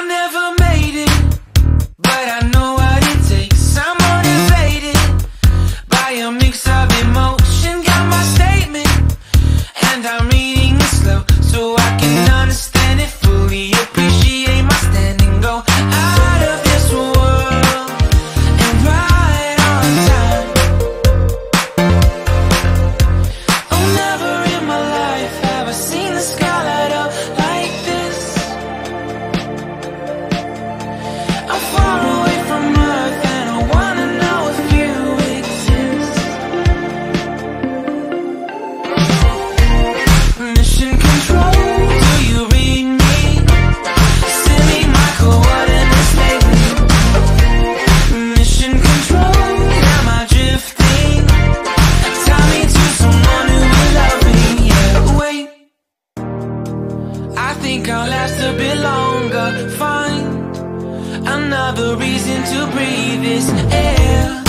never made it, but I know what it takes. I'm motivated by a mix of emotion. Got my statement, and I'm reading it slow so I can understand it fully. Appreciate my stand and go out of this world and right on time. Oh, never in my life have I seen the sky light up like this. I'm far away from Earth and I wanna know if you exist. Mission control, do you read me? Send me my coordinates lately. Mission control, am I drifting? Tie me to someone who will love me. Yeah, wait, I think I'll last a bit longer. Find another reason to breathe this air.